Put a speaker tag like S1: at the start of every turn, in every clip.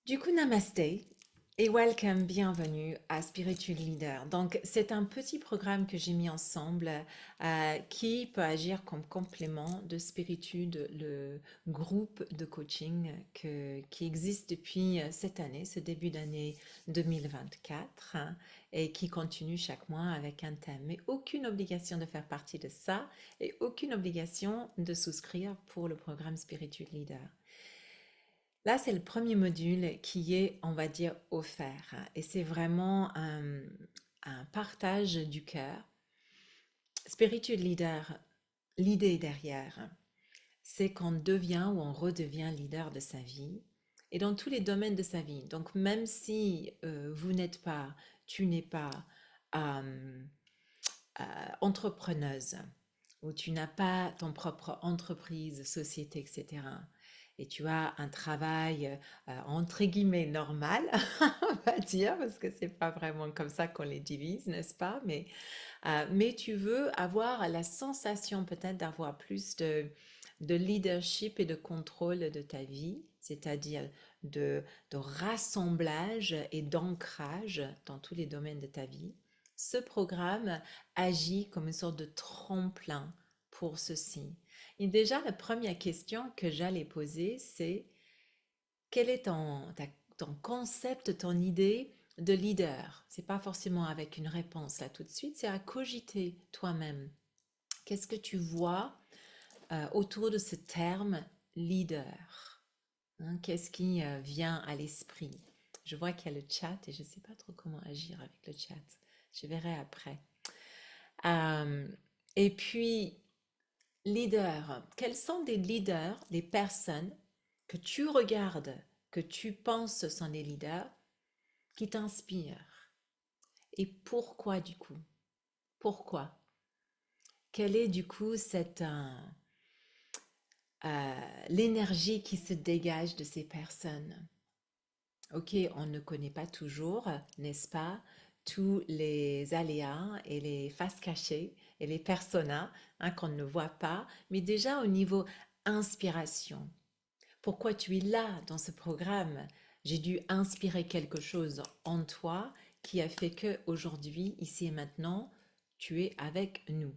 S1: Du coup, namasté et welcome, bienvenue à Spiritual Leader. Donc, c'est un petit programme que j'ai mis ensemble qui peut agir comme complément de Spiritude, le groupe de coaching qui existe depuis cette année, ce début d'année 2024, hein, et qui continue chaque mois avec un thème. Mais aucune obligation de faire partie de ça et aucune obligation de souscrire pour le programme Spiritual Leader. Là, c'est le premier module qui est, on va dire, offert. Et c'est vraiment un partage du cœur. Spiritual Leader, l'idée derrière, c'est qu'on devient ou on redevient leader de sa vie et dans tous les domaines de sa vie. Donc, même si tu n'es pas euh, entrepreneuse ou tu n'as pas ton propre entreprise, société, etc. Et tu as un travail entre guillemets normal, on va dire, parce que c'est pas vraiment comme ça qu'on les divise, n'est-ce pas? Mais tu veux avoir la sensation peut-être d'avoir plus de leadership et de contrôle de ta vie, c'est-à-dire de rassemblage et d'ancrage dans tous les domaines de ta vie. Ce programme agit comme une sorte de tremplin pour ceci. Et déjà, la première question que j'allais poser, c'est quel est ton concept, ton idée de leader? C'est pas forcément avec une réponse là tout de suite, c'est à cogiter toi-même. Qu'est-ce que tu vois autour de ce terme leader? Hein, qu'est-ce qui vient à l'esprit? Je vois qu'il y a le chat et je ne sais pas trop comment agir avec le chat. Je verrai après. Euh, et puis, leader, quels sont des leaders, des personnes que tu regardes, que tu penses sont des leaders, qui t'inspirent? Et pourquoi du coup? Pourquoi? Quelle est du coup l'énergie qui se dégage de ces personnes? Ok, on ne connaît pas toujours, n'est-ce pas, tous les aléas et les faces cachées et les personas hein, qu'on ne voit pas, mais déjà au niveau inspiration. Pourquoi tu es là dans ce programme? J'ai dû inspirer quelque chose en toi qui a fait que aujourd'hui, ici et maintenant, tu es avec nous.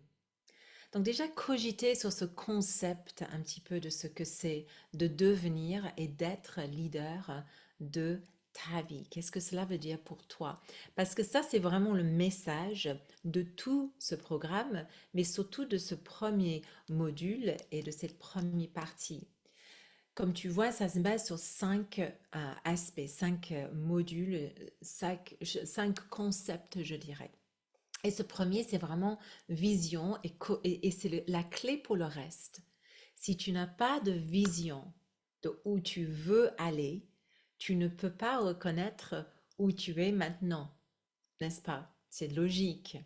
S1: Donc déjà cogiter sur ce concept un petit peu de ce que c'est de devenir et d'être leader de ta vie. Qu'est-ce que cela veut dire pour toi? Parce que ça, c'est vraiment le message de tout ce programme, mais surtout de ce premier module et de cette première partie. Comme tu vois, ça se base sur cinq aspects, cinq modules, cinq concepts, je dirais. Et ce premier, c'est vraiment vision et c'est la clé pour le reste. Si tu n'as pas de vision de où tu veux aller, tu ne peux pas reconnaître où tu es maintenant, n'est-ce pas? C'est logique.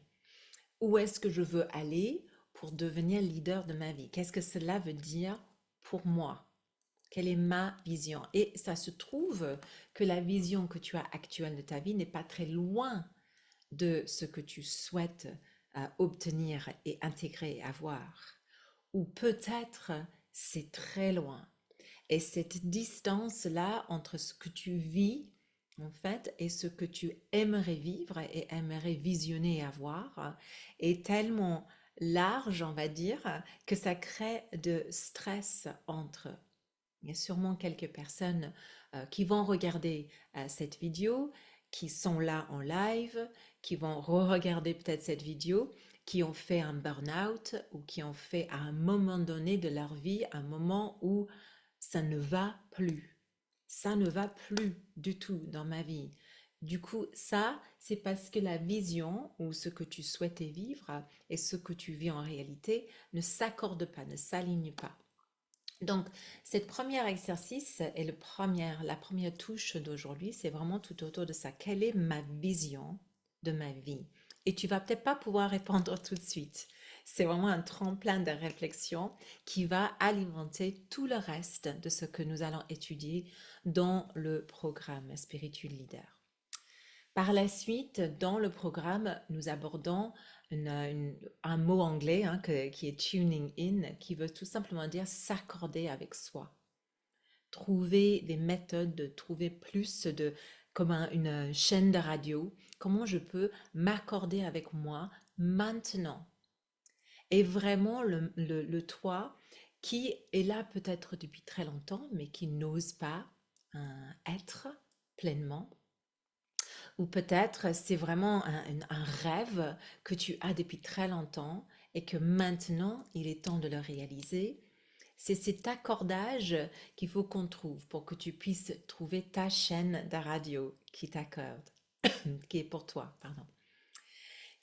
S1: Où est-ce que je veux aller pour devenir leader de ma vie? Qu'est-ce que cela veut dire pour moi? Quelle est ma vision? Et ça se trouve que la vision que tu as actuelle de ta vie n'est pas très loin de ce que tu souhaites obtenir et intégrer et avoir. Ou peut-être c'est très loin. Et cette distance-là entre ce que tu vis, en fait, et ce que tu aimerais vivre et aimerais visionner et avoir, est tellement large, on va dire, que ça crée de stress entre. Il y a sûrement quelques personnes qui vont regarder cette vidéo, qui sont là en live, qui vont re-regarder peut-être cette vidéo, qui ont fait un burn-out ou qui ont fait à un moment donné de leur vie un moment où ça ne va plus. Ça ne va plus du tout dans ma vie. Du coup, ça, c'est parce que la vision ou ce que tu souhaitais vivre et ce que tu vis en réalité ne s'accorde pas, ne s'aligne pas. Donc, cette première exercice et la première touche d'aujourd'hui, c'est vraiment tout autour de ça. Quelle est ma vision de ma vie? Et tu vas peut-être pas pouvoir répondre tout de suite. C'est vraiment un tremplin de réflexion qui va alimenter tout le reste de ce que nous allons étudier dans le programme Spiritual Leader. Par la suite, dans le programme, nous abordons un mot anglais qui est tuning in, qui veut tout simplement dire s'accorder avec soi. trouver des méthodes, de trouver plus de, comme une chaîne de radio, comment je peux m'accorder avec moi maintenant. Et vraiment le toi qui est là peut-être depuis très longtemps, mais qui n'ose pas être pleinement. Ou peut-être c'est vraiment un rêve que tu as depuis très longtemps et que maintenant il est temps de le réaliser. C'est cet accordage qu'il faut qu'on trouve pour que tu puisses trouver ta chaîne de radio qui t'accorde, qui est pour toi, pardon.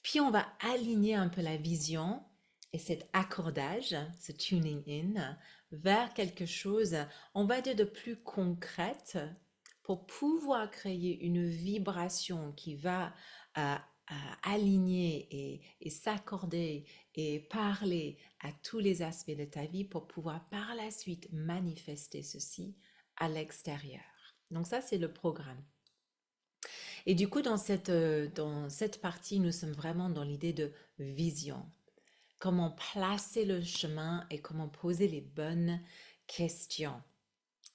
S1: Puis on va aligner un peu la vision et cet accordage, ce tuning in, vers quelque chose, on va dire de plus concrète pour pouvoir créer une vibration qui va euh, aligner et s'accorder et parler à tous les aspects de ta vie pour pouvoir par la suite manifester ceci à l'extérieur. Donc ça, c'est le programme. Et du coup, dans cette partie, nous sommes vraiment dans l'idée de vision. Comment placer le chemin et comment poser les bonnes questions.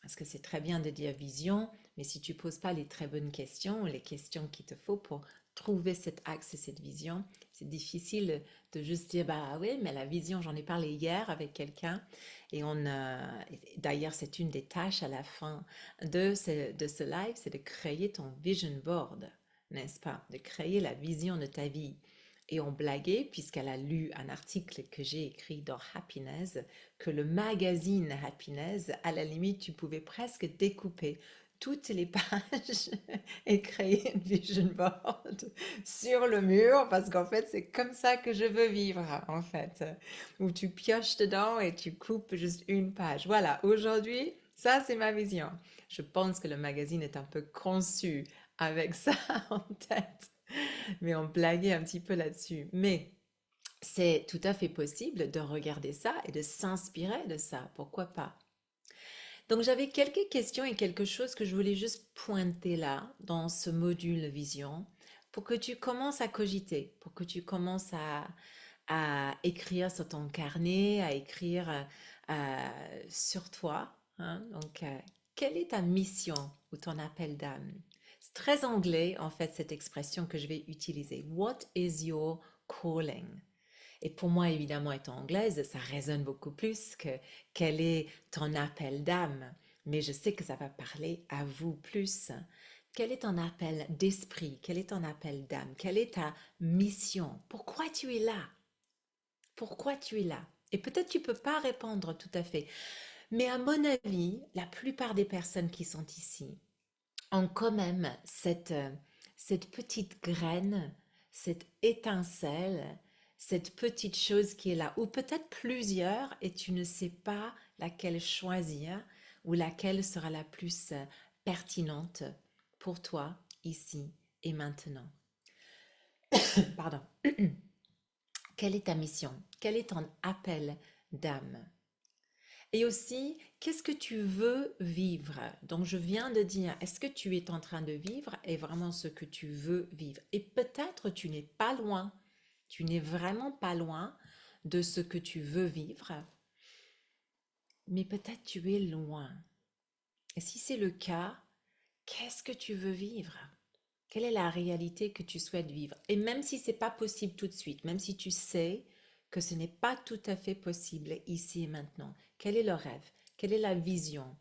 S1: Parce que c'est très bien de dire vision, mais si tu ne poses pas les très bonnes questions, les questions qu'il te faut pour trouver cet axe et cette vision, c'est difficile de juste dire, bah oui, mais la vision, j'en ai parlé hier avec quelqu'un, et d'ailleurs, c'est une des tâches à la fin de ce live, c'est de créer ton vision board, n'est-ce pas? De créer la vision de ta vie. Et on blaguait, puisqu'elle a lu un article que j'ai écrit dans Happiness, que le magazine Happiness, à la limite, tu pouvais presque découper toutes les pages et créer une vision board sur le mur, parce qu'en fait, c'est comme ça que je veux vivre, en fait, où tu pioches dedans et tu coupes juste une page. Voilà, aujourd'hui, ça, c'est ma vision. Je pense que le magazine est un peu conçu avec ça en tête, mais on blaguait un petit peu là-dessus. Mais c'est tout à fait possible de regarder ça et de s'inspirer de ça, pourquoi pas? Donc j'avais quelques questions et quelque chose que je voulais juste pointer là, dans ce module vision, pour que tu commences à cogiter, pour que tu commences à écrire sur ton carnet, à écrire sur toi, hein. Donc, quelle est ta mission ou ton appel d'âme? C'est très anglais, en fait, cette expression que je vais utiliser. What is your calling? Et pour moi, évidemment, étant anglaise, ça résonne beaucoup plus que quel est ton appel d'âme. Mais je sais que ça va parler à vous plus. Quel est ton appel d'esprit? Quel est ton appel d'âme? Quelle est ta mission? Pourquoi tu es là? Pourquoi tu es là? Et peut-être tu peux pas répondre tout à fait. Mais à mon avis, la plupart des personnes qui sont ici ont quand même cette petite graine, cette étincelle, cette petite chose qui est là, ou peut-être plusieurs, et tu ne sais pas laquelle choisir ou laquelle sera la plus pertinente pour toi ici et maintenant. Pardon. Quelle est ta mission? Quel est ton appel d'âme? Et aussi, qu'est-ce que tu veux vivre? Donc, je viens de dire, est-ce que tu es en train de vivre est vraiment ce que tu veux vivre? Et peut-être tu n'es pas loin, tu n'es vraiment pas loin de ce que tu veux vivre, mais peut-être tu es loin. Et si c'est le cas, qu'est-ce que tu veux vivre? Quelle est la réalité que tu souhaites vivre? Et même si c'est pas possible tout de suite, même si tu sais que ce n'est pas tout à fait possible ici et maintenant, quel est le rêve? Quelle est la vision?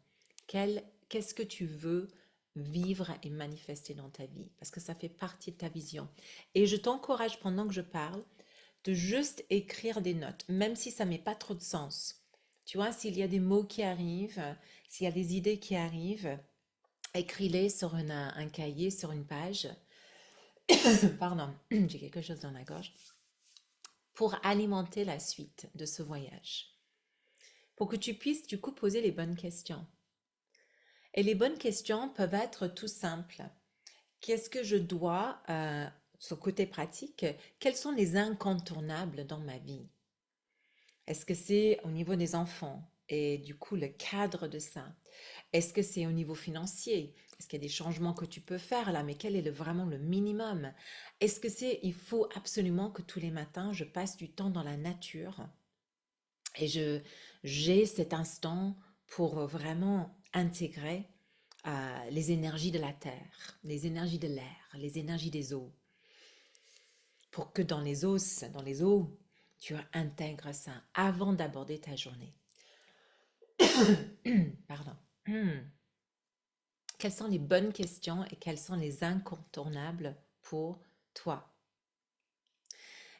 S1: Qu'est-ce que tu veux vivre et manifester dans ta vie? Parce que ça fait partie de ta vision. Et je t'encourage pendant que je parle de juste écrire des notes, même si ça met pas trop de sens. Tu vois, s'il y a des mots qui arrivent, s'il y a des idées qui arrivent, écris-les sur un cahier, sur une page. Pardon, j'ai quelque chose dans la gorge. Pour alimenter la suite de ce voyage. Pour que tu puisses du coup poser les bonnes questions. Et les bonnes questions peuvent être tout simples. Qu'est-ce que je dois, ce côté pratique, quels sont les incontournables dans ma vie? Est-ce que c'est au niveau des enfants et du coup le cadre de ça? Est-ce que c'est au niveau financier? Est-ce qu'il y a des changements que tu peux faire là, mais quel est vraiment le minimum? Est-ce que il faut absolument que tous les matins je passe du temps dans la nature et j'ai cet instant pour vraiment intégrer les énergies de la terre, les énergies de l'air, les énergies des eaux, pour que dans les eaux, tu intègres ça avant d'aborder ta journée. Pardon. Quelles sont les bonnes questions et quels sont les incontournables pour toi?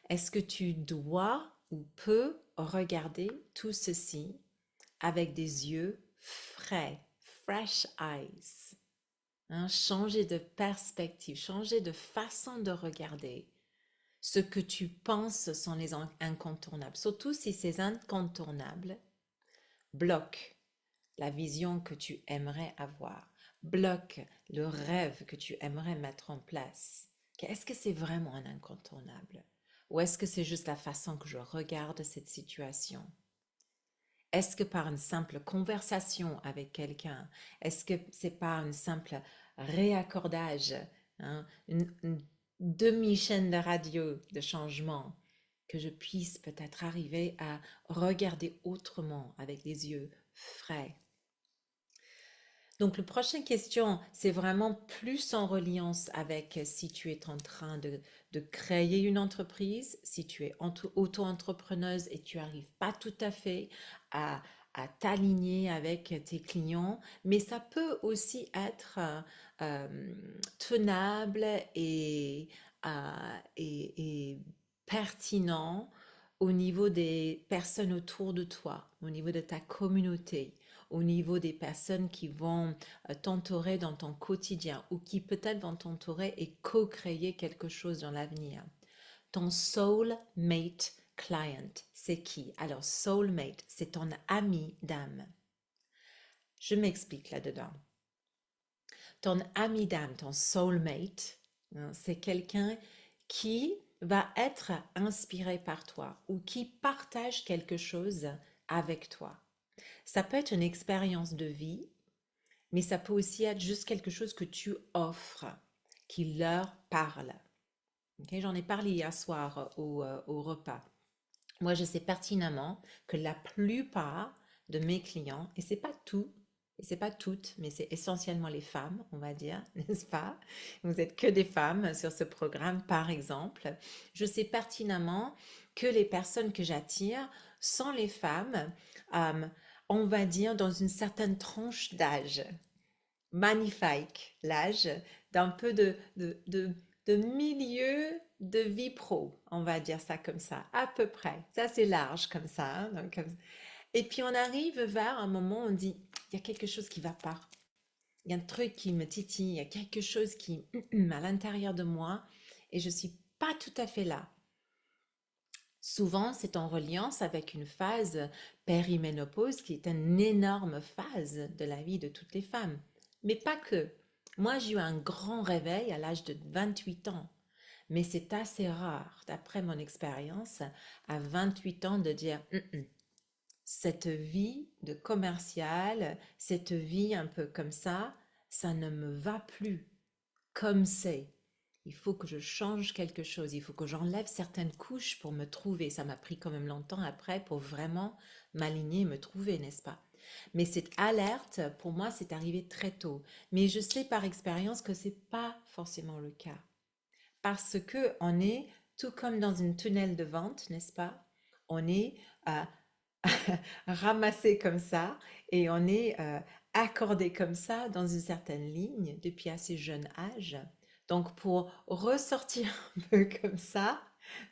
S1: Est-ce que tu dois ou peux regarder tout ceci avec des yeux frais, fresh eyes? Hein, changer de perspective, changer de façon de regarder ce que tu penses sont les incontournables. Surtout si ces incontournables bloquent la vision que tu aimerais avoir, bloquent le rêve que tu aimerais mettre en place. Est-ce que c'est vraiment un incontournable? Ou est-ce que c'est juste la façon que je regarde cette situation? Est-ce que par une simple conversation avec quelqu'un, est-ce que c'est par un simple réaccordage, hein, une demi-chaîne de radio de changement, que je puisse peut-être arriver à regarder autrement avec des yeux frais? Donc, la prochaine question, c'est vraiment plus en reliance avec si tu es en train de créer une entreprise, si tu es auto-entrepreneuse et tu n'arrives pas tout à fait à, à t'aligner avec tes clients, mais ça peut aussi être tenable et pertinent au niveau des personnes autour de toi, au niveau de ta communauté, au niveau des personnes qui vont t'entourer dans ton quotidien ou qui peut-être vont t'entourer et co-créer quelque chose dans l'avenir. Ton soulmate client, c'est qui? Alors, soulmate, c'est ton ami d'âme. Je m'explique là-dedans. Ton ami d'âme, ton soulmate, hein, c'est quelqu'un qui va être inspiré par toi ou qui partage quelque chose avec toi. Ça peut être une expérience de vie, mais ça peut aussi être juste quelque chose que tu offres, qui leur parle. Okay? J'en ai parlé hier soir au repas. Moi, je sais pertinemment que la plupart de mes clients, et c'est pas tout, et c'est pas toutes, mais c'est essentiellement les femmes, on va dire, n'est-ce pas? Vous êtes que des femmes sur ce programme, par exemple. Je sais pertinemment que les personnes que j'attire sont les femmes, euh, on va dire, dans une certaine tranche d'âge. Magnifique, l'âge d'un peu de milieu de vie pro, on va dire ça comme ça, à peu près. Ça, c'est large comme ça, hein, donc, et puis on arrive vers un moment où on dit, il y a quelque chose qui va pas. Il y a un truc qui me titille, il y a quelque chose qui à l'intérieur de moi et je suis pas tout à fait là. Souvent, c'est en reliance avec une phase périménopause qui est une énorme phase de la vie de toutes les femmes. Mais pas que. Moi, j'ai eu un grand réveil à l'âge de 28 ans. Mais c'est assez rare, d'après mon expérience, à 28 ans de dire cette vie de commercial, cette vie un peu comme ça ne me va plus comme c'est. Il faut que je change quelque chose, il faut que j'enlève certaines couches pour me trouver. Ça m'a pris quand même longtemps après pour vraiment m'aligner et me trouver, n'est-ce pas? Mais cette alerte, pour moi, c'est arrivé très tôt. Mais je sais par expérience que c'est pas forcément le cas. Parce que on est tout comme dans une tunnel de vente, n'est-ce pas? On est ramassé comme ça et on est accordé comme ça dans une certaine ligne depuis assez jeune âge. Donc pour ressortir un peu comme ça,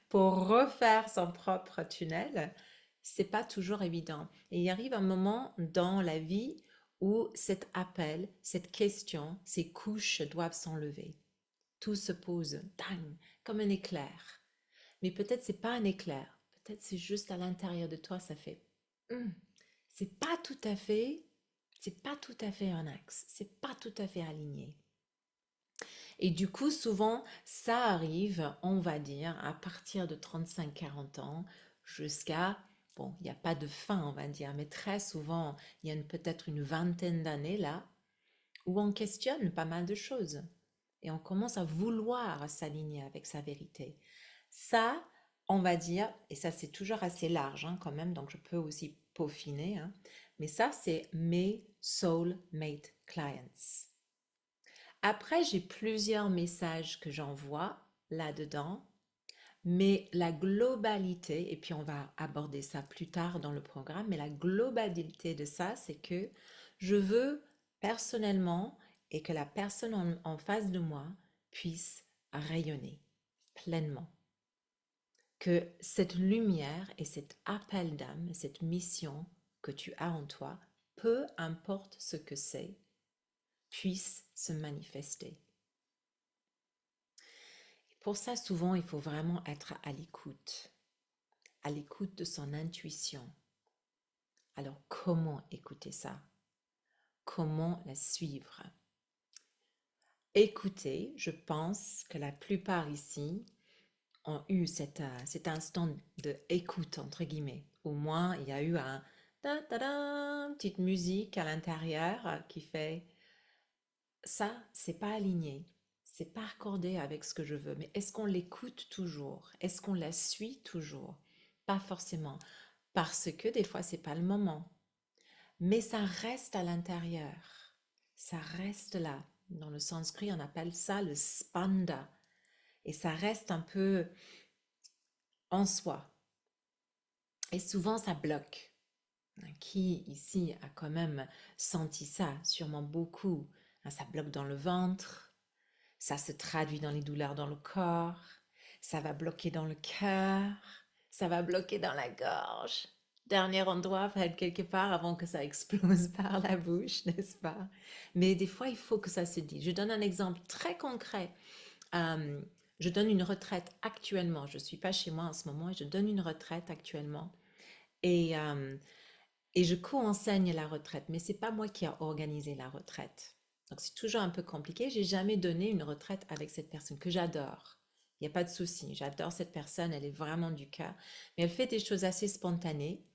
S1: pour refaire son propre tunnel, c'est pas toujours évident. Et il arrive un moment dans la vie où cet appel, cette question, ces couches doivent s'enlever. Tout se pose, dang, comme un éclair. Mais peut-être c'est pas un éclair, peut-être c'est juste à l'intérieur de toi, ça fait Hum, c'est pas tout à fait, c'est pas tout à fait un axe, c'est pas tout à fait aligné. Et du coup, souvent, ça arrive, on va dire, à partir de 35-40 ans jusqu'à, bon, il n'y a pas de fin, on va dire, mais très souvent, il y a peut-être une vingtaine d'années là, où on questionne pas mal de choses et on commence à vouloir s'aligner avec sa vérité. Ça, on va dire, et ça c'est toujours assez large hein, quand même, donc je peux aussi peaufiner, hein, Mais ça, c'est mes soulmate clients. Après, j'ai plusieurs messages que j'envoie là-dedans, mais la globalité, et puis on va aborder ça plus tard dans le programme, mais la globalité de ça, c'est que je veux personnellement et que la personne en face de moi puisse rayonner pleinement. Que cette lumière et cet appel d'âme, cette mission que tu as en toi, peu importe ce que c'est, puisse se manifester. Et pour ça, souvent, il faut vraiment être à l'écoute de son intuition. Alors, comment écouter ça? Comment la suivre? Écouter, je pense que la plupart ici ont eu cet instant de écoute, entre guillemets. Au moins, il y a eu un petite musique à l'intérieur qui fait ça, c'est pas aligné, c'est pas accordé avec ce que je veux. Mais est-ce qu'on l'écoute toujours? Est-ce qu'on la suit toujours? Pas forcément, parce que des fois, c'est pas le moment. Mais ça reste à l'intérieur. Ça reste là. Dans le sanskrit, on appelle ça le spanda. Et ça reste un peu en soi. Et souvent, ça bloque. Qui ici a quand même senti ça? Sûrement beaucoup. Ça bloque dans le ventre. Ça se traduit dans les douleurs dans le corps. Ça va bloquer dans le cœur. Ça va bloquer dans la gorge. Dernier endroit, va être quelque part avant que ça explose par la bouche, n'est-ce pas? Mais des fois, il faut que ça se dise. Je donne un exemple très concret. Euh, je donne une retraite actuellement. Je ne suis pas chez moi en ce moment et je donne une retraite actuellement. Et, euh, et je co-enseigne la retraite, mais c'est pas moi qui a organisé la retraite. Donc c'est toujours un peu compliqué. J'ai jamais donné une retraite avec cette personne que j'adore. Il n'y a pas de souci. J'adore cette personne, elle est vraiment du cœur. Mais elle fait des choses assez spontanées.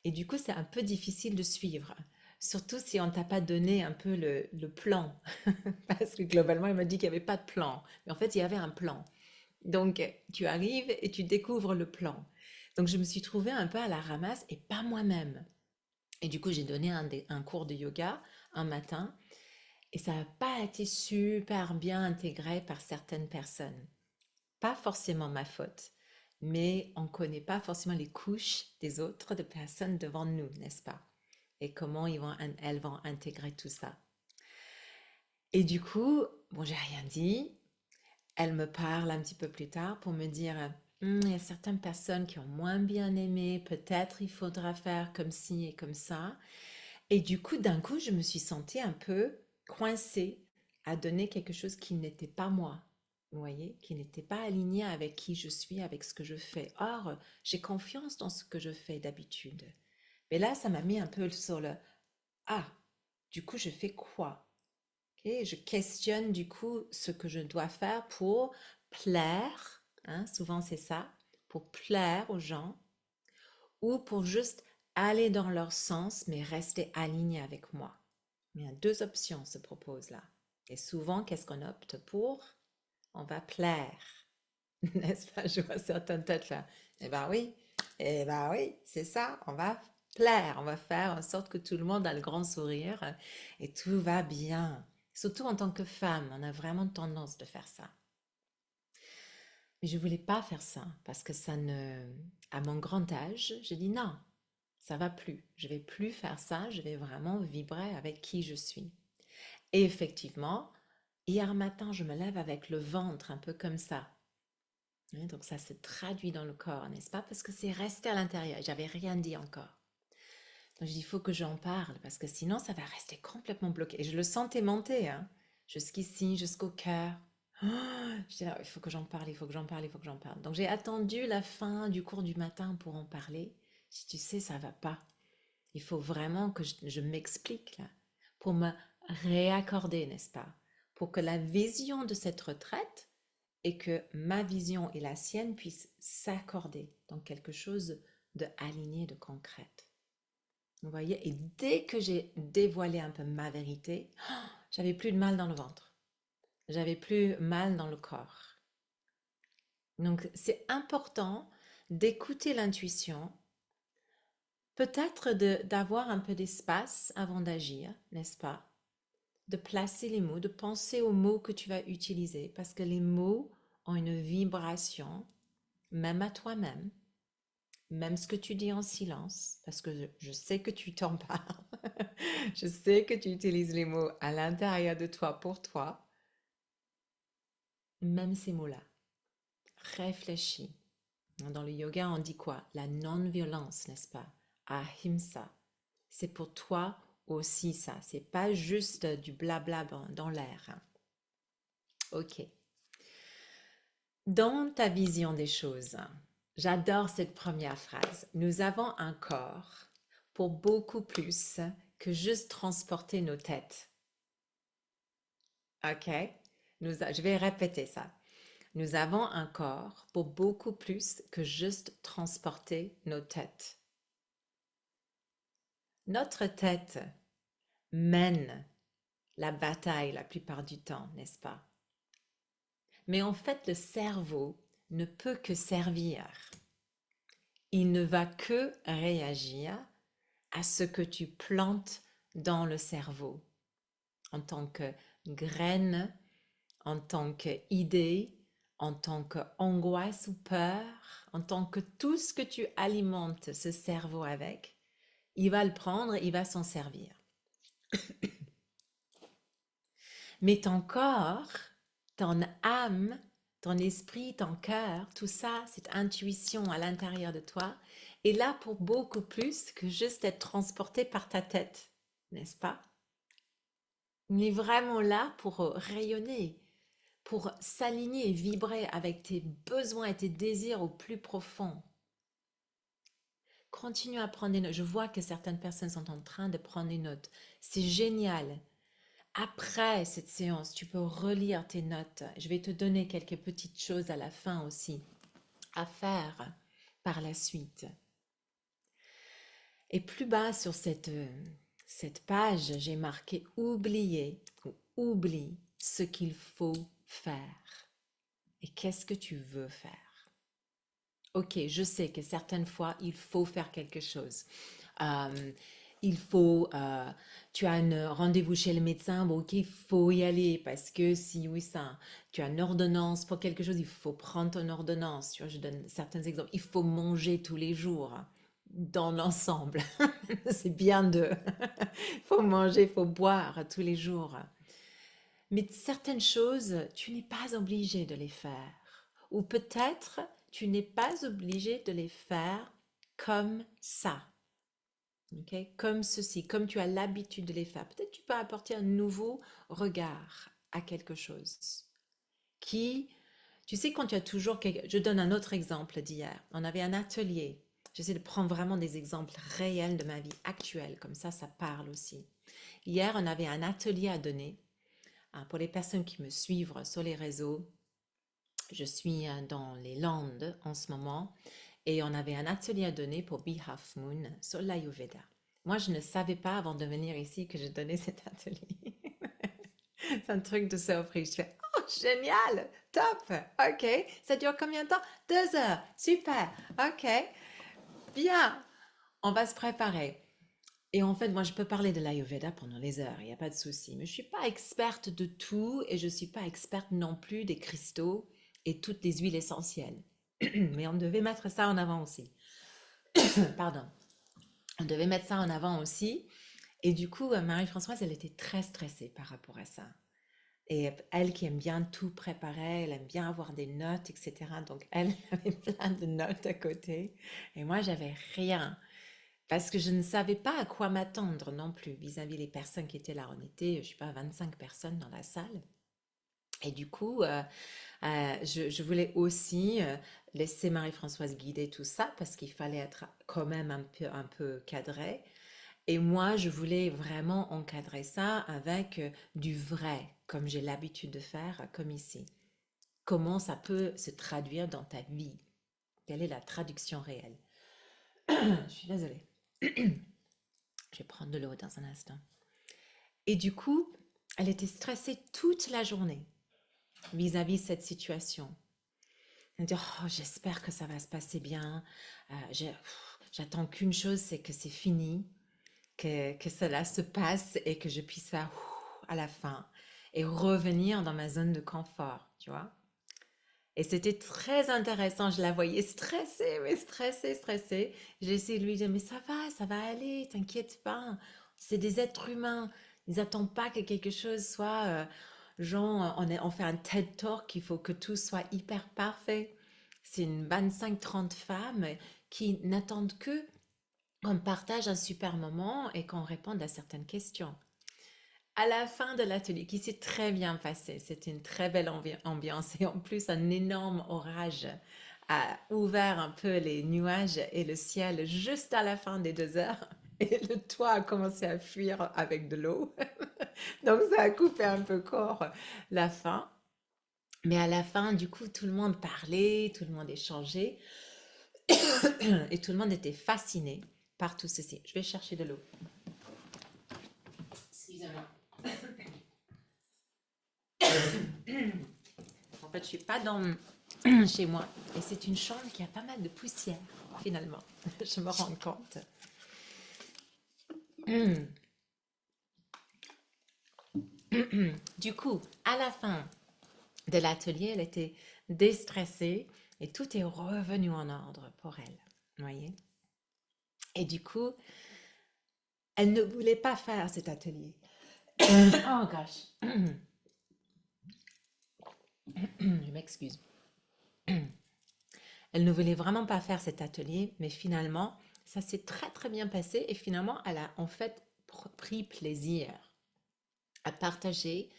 S1: Et du coup, c'est un peu difficile de suivre. Surtout si on t'a pas donné un peu le plan. Parce que globalement, il m'a dit qu'il n'y avait pas de plan. Mais en fait, il y avait un plan. Donc, tu arrives et tu découvres le plan. Donc, je me suis trouvée un peu à la ramasse et pas moi-même. Et du coup, j'ai donné un cours de yoga un matin et ça n'a pas été super bien intégré par certaines personnes. Pas forcément ma faute, mais on ne connaît pas forcément les couches des autres de personnes devant nous, n'est-ce pas? Et comment elles vont intégrer tout ça. Et du coup, bon, j'ai rien dit. Elle me parle un petit peu plus tard pour me dire, il y a certaines personnes qui ont moins bien aimé, peut-être il faudra faire comme ci et comme ça. Et du coup, d'un coup, je me suis sentie un peu coincée à donner quelque chose qui n'était pas moi. Vous voyez, qui n'était pas aligné avec qui je suis, avec ce que je fais. Or, j'ai confiance dans ce que je fais d'habitude. Mais là, ça m'a mis un peu sur le ah, du coup, je fais quoi? Ok, je questionne du coup ce que je dois faire pour plaire, hein, souvent c'est ça, pour plaire aux gens ou pour juste aller dans leur sens mais rester aligné avec moi. Il y a deux options se proposent là. Et souvent, qu'est-ce qu'on opte pour? On va plaire. N'est-ce pas? Je vois certaines têtes là. Eh ben oui, c'est ça, on va plaire, on va faire en sorte que tout le monde a le grand sourire et tout va bien. Surtout en tant que femme, on a vraiment tendance de faire ça. Mais je voulais pas faire ça parce que ça ne, à mon grand âge, j'ai dit non, ça va plus. Je vais plus faire ça, je vais vraiment vibrer avec qui je suis. Et effectivement, hier matin, je me lève avec le ventre un peu comme ça. Hein, donc ça se traduit dans le corps, n'est-ce pas? Parce que c'est resté à l'intérieur. J'avais rien dit encore. Donc je dis, il faut que j'en parle parce que sinon ça va rester complètement bloqué. Et je le sentais monter, hein, jusqu'ici, jusqu'au cœur. Oh, je dis, ah, il faut que j'en parle, il faut que j'en parle, il faut que j'en parle. Donc j'ai attendu la fin du cours du matin pour en parler. Si tu sais, ça va pas. Il faut vraiment que je m'explique là, pour me réaccorder, n'est-ce pas? Pour que la vision de cette retraite et que ma vision et la sienne puissent s'accorder dans quelque chose de aligné, de concret. Vous voyez? Et dès que j'ai dévoilé un peu ma vérité, j'avais plus de mal dans le ventre. J'avais plus mal dans le corps. Donc c'est important d'écouter l'intuition Peut-être d'avoir un peu d'espace avant d'agir, n'est-ce pas? De placer les mots, de penser aux mots que tu vas utiliser, parce que les mots ont une vibration, même à toi-même, même ce que tu dis en silence, parce que je sais que tu t'en parles, je sais que tu utilises les mots à l'intérieur de toi pour toi, même ces mots-là. Réfléchis. Dans le yoga, on dit quoi? La non-violence, n'est-ce pas? Ahimsa. C'est pour toi aussi ça. C'est pas juste du blabla dans l'air, hein. Ok. Dans ta vision des choses, j'adore cette première phrase. Nous avons un corps pour beaucoup plus que juste transporter nos têtes. Ok? Je vais répéter ça. Nous avons un corps pour beaucoup plus que juste transporter nos têtes. Notre tête mène la bataille la plupart du temps, n'est-ce pas? Mais en fait, le cerveau ne peut que servir. Il ne va que réagir à ce que tu plantes dans le cerveau en tant que graine, en tant qu'idée, en tant qu'angoisse ou peur, en tant que tout ce que tu alimentes ce cerveau avec, il va le prendre, il va s'en servir. Mais ton corps, ton âme, ton esprit, ton cœur, tout ça, cette intuition à l'intérieur de toi, est là pour beaucoup plus que juste être transporté par ta tête, n'est-ce pas? Il est vraiment là pour rayonner, pour s'aligner et vibrer avec tes besoins et tes désirs au plus profond. Continue à prendre des notes. Je vois que certaines personnes sont en train de prendre des notes. C'est génial. Après cette séance, tu peux relire tes notes. Je vais te donner quelques petites choses à la fin aussi à faire par la suite. Et plus bas sur cette page, j'ai marqué oublier ou oublie ce qu'il faut faire. Et qu'est-ce que tu veux faire? Ok, je sais que certaines fois, il faut faire quelque chose. Euh, il faut, tu as un rendez-vous chez le médecin, bon, ok, il faut y aller parce que si oui, ça, tu as une ordonnance pour quelque chose, il faut prendre ton ordonnance. Tu vois, je donne certains exemples. Il faut manger tous les jours dans l'ensemble. C'est bien de. Il faut manger, il faut boire tous les jours. Mais certaines choses, tu n'es pas obligé de les faire. Ou peut-être tu n'es pas obligé de les faire comme ça. Okay? Comme ceci, comme tu as l'habitude de les faire. Peut-être tu peux apporter un nouveau regard à quelque chose. Qui, tu sais, quand tu as toujours quelque... Je donne un autre exemple d'hier. On avait un atelier. J'essaie de prendre vraiment des exemples réels de ma vie actuelle. Comme ça parle aussi. Hier, on avait un atelier à donner. Pour les personnes qui me suivent sur les réseaux, je suis dans les Landes en ce moment et on avait un atelier à donner pour Be Half Moon sur l'Ayurveda. Moi, je ne savais pas avant de venir ici que je donnais cet atelier. C'est un truc de surprise. Je fais, oh, génial, top, ok. Ça dure combien de temps? 2 heures, super, ok, bien. On va se préparer. Et en fait, moi, je peux parler de l'Ayurveda pendant les heures, il n'y a pas de souci. Mais je ne suis pas experte de tout et je ne suis pas experte non plus des cristaux et toutes les huiles essentielles. Mais on devait mettre ça en avant aussi. Pardon. On devait mettre ça en avant aussi. Et du coup, Marie-Françoise, elle était très stressée par rapport à ça. Et elle qui aime bien tout préparer, elle aime bien avoir des notes, etc. Donc, elle avait plein de notes à côté. Et moi, j'avais rien. Parce que je ne savais pas à quoi m'attendre non plus vis-à-vis les personnes qui étaient là. On était, je sais pas, 25 personnes dans la salle. Et du coup, je voulais aussi laisser Marie-Françoise guider tout ça parce qu'il fallait être quand même un peu cadré. Et moi, je voulais vraiment encadrer ça avec du vrai, comme j'ai l'habitude de faire, comme ici. Comment ça peut se traduire dans ta vie? Quelle est la traduction réelle? Je suis désolée. Je vais prendre de l'eau dans un instant. Et du coup, elle était stressée toute la journée vis-à-vis de cette situation. Elle me dit, oh, j'espère que ça va se passer bien. J'attends qu'une chose, c'est que c'est fini, que cela se passe et que je puisse faire à la fin et revenir dans ma zone de confort, tu vois. Et c'était très intéressant, je la voyais stressée, mais stressée, stressée. J'ai essayé de lui dire, mais ça va aller, t'inquiète pas. C'est des êtres humains. Ils n'attendent pas que quelque chose soit, genre, on fait un TED Talk, il faut que tout soit hyper parfait. C'est une 25-30 femmes qui n'attendent que qu'on partage un super moment et qu'on réponde à certaines questions. À la fin de l'atelier, qui s'est très bien passé, c'était une très belle ambiance et en plus un énorme orage a ouvert un peu les nuages et le ciel juste à la fin des 2 heures et le toit a commencé à fuir avec de l'eau. Donc ça a coupé un peu court la fin. Mais à la fin, du coup, tout le monde parlait, tout le monde échangeait et tout le monde était fasciné par tout ceci. Je vais chercher de l'eau. Excusez-moi. En fait, je suis pas dans chez moi et c'est une chambre qui a pas mal de poussière finalement. Je me rends compte. Du coup, à la fin de l'atelier, elle était déstressée et tout est revenu en ordre pour elle. Vous voyez? Et du coup, elle ne voulait pas faire cet atelier. Oh gosh. Je m'excuse. Elle ne voulait vraiment pas faire cet atelier, mais finalement, ça s'est très très bien passé et finalement, elle a en fait pris plaisir à partager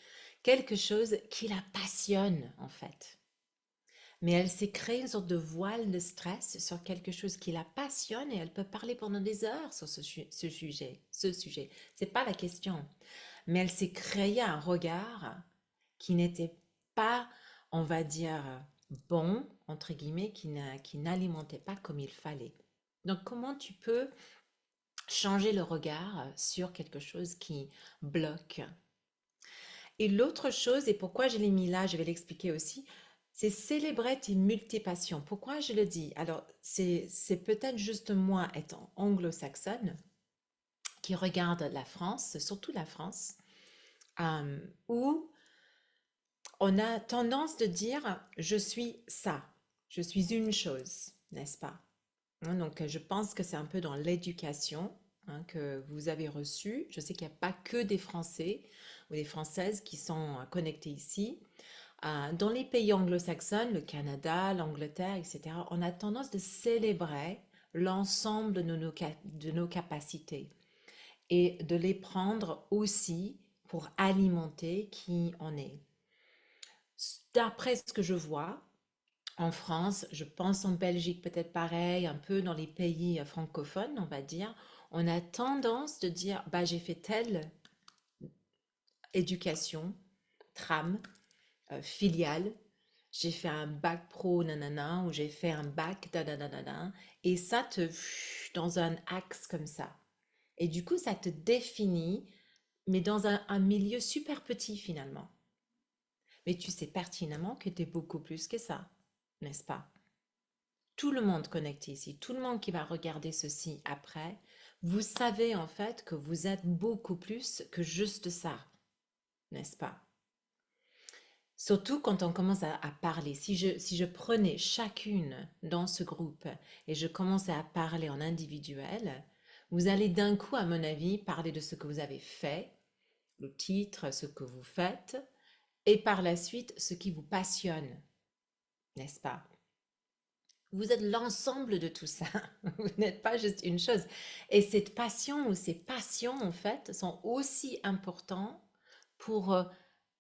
S1: quelque chose qui la passionne en fait. Mais elle s'est créée une sorte de voile de stress sur quelque chose qui la passionne et elle peut parler pendant des heures sur ce sujet. Ce sujet, c'est pas la question. Mais elle s'est créée un regard qui n'était pas, on va dire, bon, entre guillemets, qui n'alimentait pas comme il fallait. Donc, comment tu peux changer le regard sur quelque chose qui bloque? Et l'autre chose, et pourquoi je l'ai mis là, je vais l'expliquer aussi, c'est célébrer tes multipassions. Pourquoi je le dis? Alors, c'est peut-être juste moi, étant anglo-saxonne, qui regarde la France, surtout la France, où on a tendance de dire je suis ça, je suis une chose, n'est-ce pas? Donc, je pense que c'est un peu dans l'éducation que vous avez reçue. Je sais qu'il n'y a pas que des Français ou des Françaises qui sont connectés ici. Dans les pays anglo-saxons, le Canada, l'Angleterre, etc., on a tendance de célébrer l'ensemble de nos capacités et de les prendre aussi pour alimenter qui on est. D'après ce que je vois, en France, je pense en Belgique peut-être pareil, un peu dans les pays francophones, on va dire, on a tendance de dire, bah j'ai fait telle éducation, tram, filiale, j'ai fait un bac pro nanana ou j'ai fait un bac da et ça te dans un axe comme ça. Et du coup, ça te définit, mais dans un milieu super petit finalement. Mais tu sais pertinemment que tu es beaucoup plus que ça, n'est-ce pas? Tout le monde connecté ici, tout le monde qui va regarder ceci après, vous savez en fait que vous êtes beaucoup plus que juste ça, n'est-ce pas? Surtout quand on commence à parler. Si je prenais chacune dans ce groupe et je commençais à parler en individuel, vous allez d'un coup, à mon avis, parler de ce que vous avez fait, le titre, ce que vous faites, et par la suite, ce qui vous passionne, n'est-ce pas? Vous êtes l'ensemble de tout ça. Vous n'êtes pas juste une chose. Et cette passion ou ces passions, en fait, sont aussi importants pour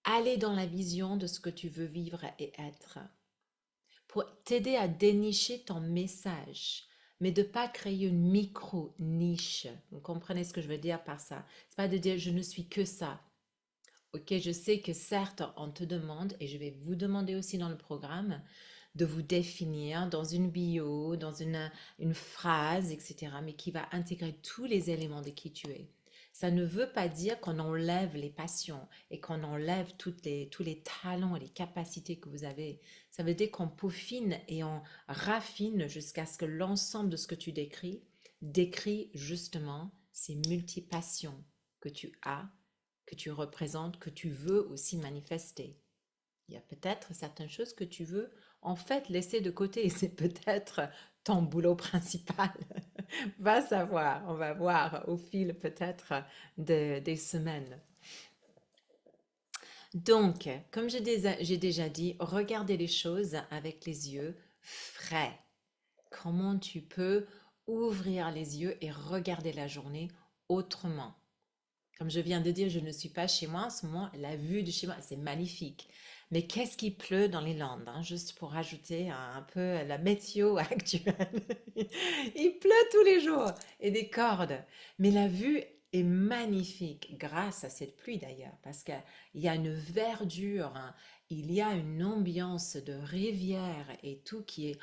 S1: aller dans la vision de ce que tu veux vivre et être. Pour t'aider à dénicher ton message, mais de pas créer une micro-niche. Vous comprenez ce que je veux dire par ça? C'est pas de dire je ne suis que ça. Ok, je sais que certes, on te demande, et je vais vous demander aussi dans le programme, de vous définir dans une bio, dans une phrase, etc., mais qui va intégrer tous les éléments de qui tu es. Ça ne veut pas dire qu'on enlève les passions et qu'on enlève tous les talents et les capacités que vous avez. Ça veut dire qu'on peaufine et on raffine jusqu'à ce que l'ensemble de ce que tu décris décrit justement ces multipassions que tu as, que tu représentes, que tu veux aussi manifester. Il y a peut-être certaines choses que tu veux en fait laisser de côté et c'est peut-être ton boulot principal. Va savoir, on va voir au fil peut-être des semaines. Donc, comme j'ai déjà dit, regardez les choses avec les yeux frais. Comment tu peux ouvrir les yeux et regarder la journée autrement. Comme je viens de dire, je ne suis pas chez moi en ce moment. La vue de chez moi, c'est magnifique. Mais qu'est-ce qui pleut dans les Landes, hein, juste pour rajouter un peu la météo actuelle. Il pleut tous les jours et des cordes. Mais la vue est magnifique grâce à cette pluie d'ailleurs, parce qu'il y a une verdure, hein, il y a une ambiance de rivière et tout qui est,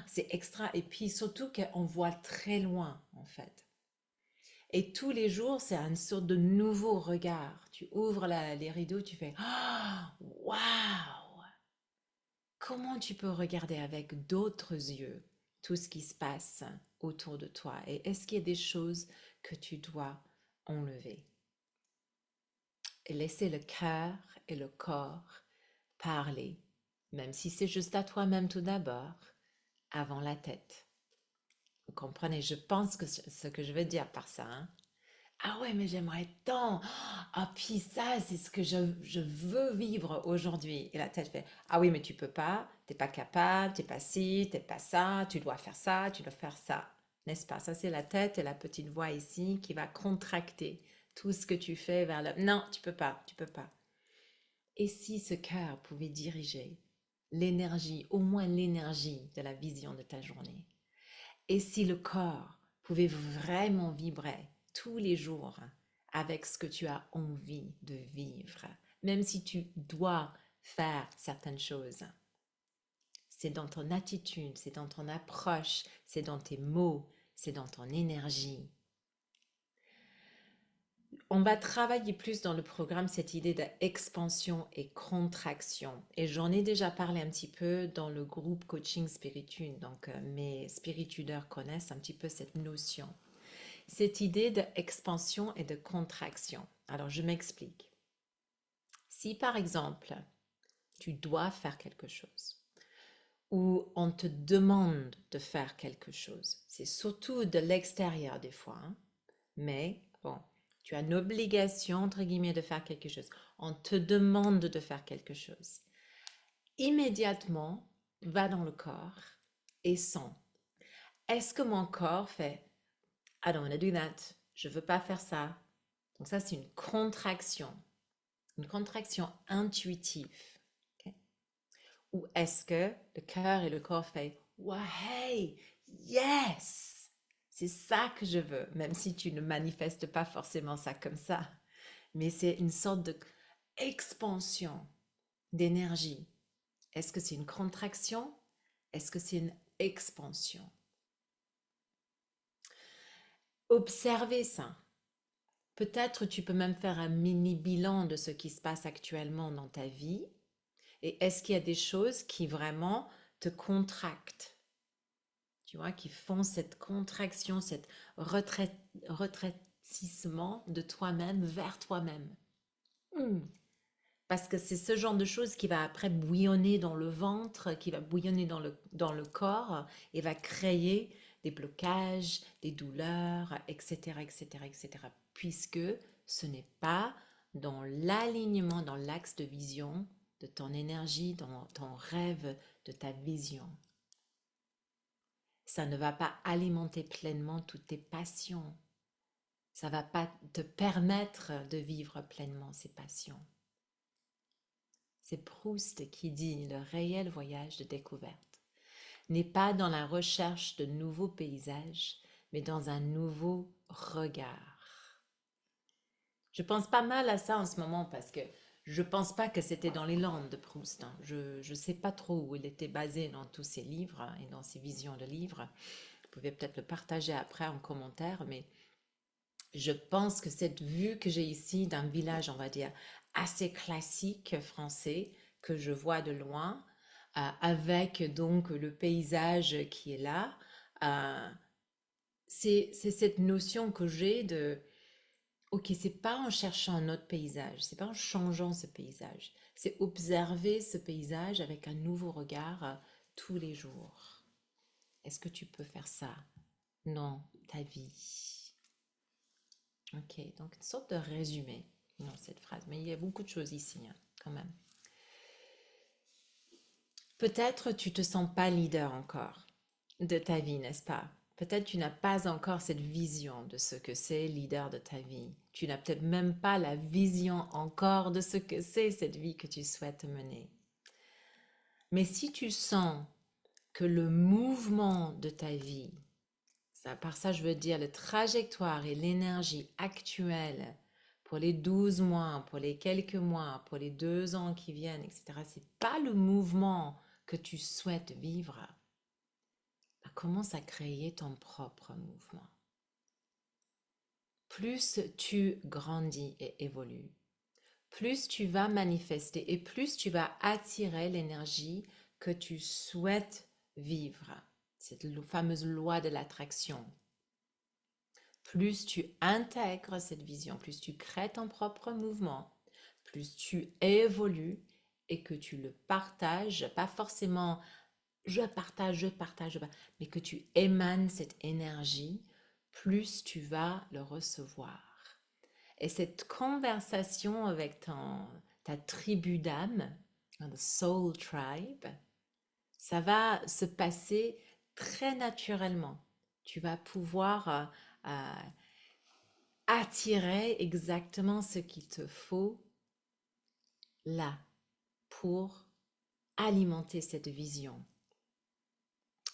S1: c'est extra. Et puis surtout qu'on voit très loin en fait. Et tous les jours, c'est une sorte de nouveau regard. Tu ouvres les rideaux, tu fais waouh! Comment tu peux regarder avec d'autres yeux tout ce qui se passe autour de toi? Et est-ce qu'il y a des choses que tu dois enlever? Et laisser le cœur et le corps parler, même si c'est juste à toi-même tout d'abord, avant la tête. Vous comprenez? Je pense que ce que je veux dire par ça, hein? Ah ouais, mais j'aimerais tant. Ah, puis ça, c'est ce que je veux vivre aujourd'hui. Et la tête fait, ah oui, mais tu peux pas, t'es pas capable, t'es pas ci, t'es pas ça, tu dois faire ça, tu dois faire ça. N'est-ce pas? Ça, c'est la tête et la petite voix ici qui va contracter tout ce que tu fais vers le... Non, tu peux pas, tu peux pas. Et si ce cœur pouvait diriger l'énergie, au moins l'énergie de la vision de ta journée? Et si le corps pouvait vraiment vibrer tous les jours avec ce que tu as envie de vivre, même si tu dois faire certaines choses, c'est dans ton attitude, c'est dans ton approche, c'est dans tes mots, c'est dans ton énergie. On va travailler plus dans le programme cette idée d'expansion et contraction. Et j'en ai déjà parlé un petit peu dans le groupe Coaching Spiritude. Donc, mes spiritudeurs connaissent un petit peu cette notion. Cette idée d'expansion et de contraction. Alors, je m'explique. Si, par exemple, tu dois faire quelque chose ou on te demande de faire quelque chose, c'est surtout de l'extérieur des fois, hein, mais bon, tu as une obligation, entre guillemets, de faire quelque chose. On te demande de faire quelque chose. Immédiatement, va dans le corps et sens. Est-ce que mon corps fait I don't want to do that, je ne veux pas faire ça. Donc ça, c'est une contraction intuitive. Okay? Ou est-ce que le cœur et le corps fait wow, hey, yes, c'est ça que je veux, même si tu ne manifestes pas forcément ça comme ça. Mais c'est une sorte d'expansion d'énergie. Est-ce que c'est une contraction? Est-ce que c'est une expansion? Observez ça. Peut-être tu peux même faire un mini bilan de ce qui se passe actuellement dans ta vie. Et est-ce qu'il y a des choses qui vraiment te contractent? Tu vois, qui font cette contraction, cette retrétissement de toi-même vers toi-même. Hmm. Parce que c'est ce genre de choses qui va après bouillonner dans le ventre, qui va bouillonner dans le corps et va créer des blocages, des douleurs, etc., etc., etc. Puisque ce n'est pas dans l'alignement, dans l'axe de vision de ton énergie, dans ton rêve, de ta vision. Ça ne va pas alimenter pleinement toutes tes passions. Ça ne va pas te permettre de vivre pleinement ces passions. C'est Proust qui dit le réel voyage de découverte n'est pas dans la recherche de nouveaux paysages, mais dans un nouveau regard. Je pense pas mal à ça en ce moment parce que je pense pas que c'était dans les Landes de Proust, hein. Je ne sais pas trop où il était basé dans tous ses livres, hein, et dans ses visions de livres. Vous pouvez peut-être le partager après en commentaire, mais je pense que cette vue que j'ai ici d'un village, on va dire, assez classique français, que je vois de loin, avec donc le paysage qui est là, euh, c'est cette notion que j'ai de, ok, c'est pas en cherchant un autre paysage, c'est pas en changeant ce paysage, c'est observer ce paysage avec un nouveau regard tous les jours. Est-ce que tu peux faire ça dans ta vie? Ok, donc une sorte de résumé dans cette phrase, mais il y a beaucoup de choses ici, hein, quand même. Peut-être tu te sens pas leader encore de ta vie, n'est-ce pas? Peut-être tu n'as pas encore cette vision de ce que c'est leader de ta vie. Tu n'as peut-être même pas la vision encore de ce que c'est cette vie que tu souhaites mener. Mais si tu sens que le mouvement de ta vie, ça, par ça je veux dire la trajectoire et l'énergie actuelle pour les 12 mois, pour les quelques mois, pour les 2 ans qui viennent, etc., c'est pas le mouvement que tu souhaites vivre, commence à créer ton propre mouvement. Plus tu grandis et évolues, plus tu vas manifester et plus tu vas attirer l'énergie que tu souhaites vivre. Cette fameuse loi de l'attraction. Plus tu intègres cette vision, plus tu crées ton propre mouvement, plus tu évolues et que tu le partages, pas forcément je partage, mais que tu émanes cette énergie, plus tu vas le recevoir. Et cette conversation avec ta tribu d'âme, the soul tribe, ça va se passer très naturellement. Tu vas pouvoir attirer exactement ce qu'il te faut là pour alimenter cette vision,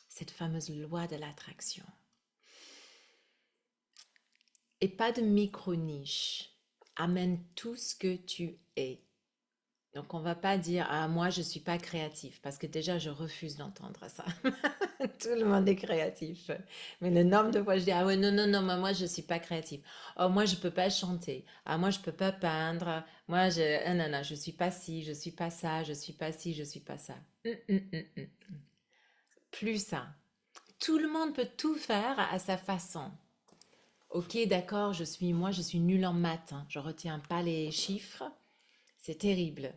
S1: cette fameuse loi de l'attraction. Et pas de micro-niche. Amène tout ce que tu es. Donc, on va pas dire, ah, moi, je suis pas créatif, parce que déjà, je refuse d'entendre ça. Tout le monde est créatif. Mais le nombre de fois, je dis, ah ouais, non, non, non, moi, je suis pas créatif. Oh, moi, je peux pas chanter. Ah, moi, je peux pas peindre. Moi, non, non, je suis pas ci, je suis pas ça, je suis pas ci, je suis pas ça. Hum. Plus ça. Tout le monde peut tout faire à sa façon. Ok, d'accord, moi, je suis nulle en maths, hein. Je retiens pas les chiffres. C'est terrible.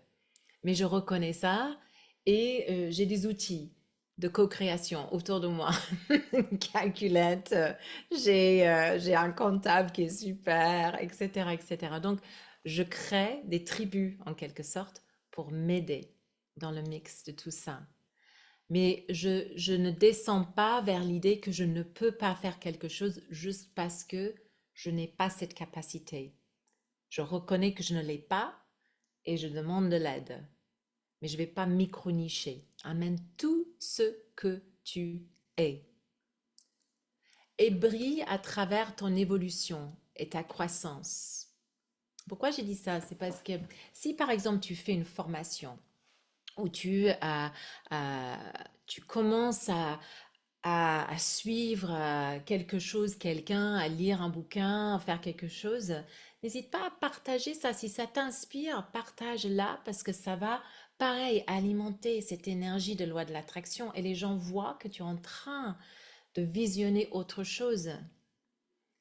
S1: Mais je reconnais ça et j'ai des outils de co-création autour de moi. Une calculette, j'ai un comptable qui est super, etc., etc. Donc, je crée des tribus en quelque sorte pour m'aider dans le mix de tout ça. Mais je ne descends pas vers l'idée que je ne peux pas faire quelque chose juste parce que je n'ai pas cette capacité. Je reconnais que je ne l'ai pas et je demande de l'aide. Mais je ne vais pas micro-nicher. Amène tout ce que tu es. Et brille à travers ton évolution et ta croissance. Pourquoi j'ai dit ça? C'est parce que si par exemple tu fais une formation où tu commences à suivre quelque chose, quelqu'un, à lire un bouquin, à faire quelque chose, n'hésite pas à partager ça. Si ça t'inspire, partage-la parce que ça va, pareil, alimenter cette énergie de loi de l'attraction et les gens voient que tu es en train de visionner autre chose.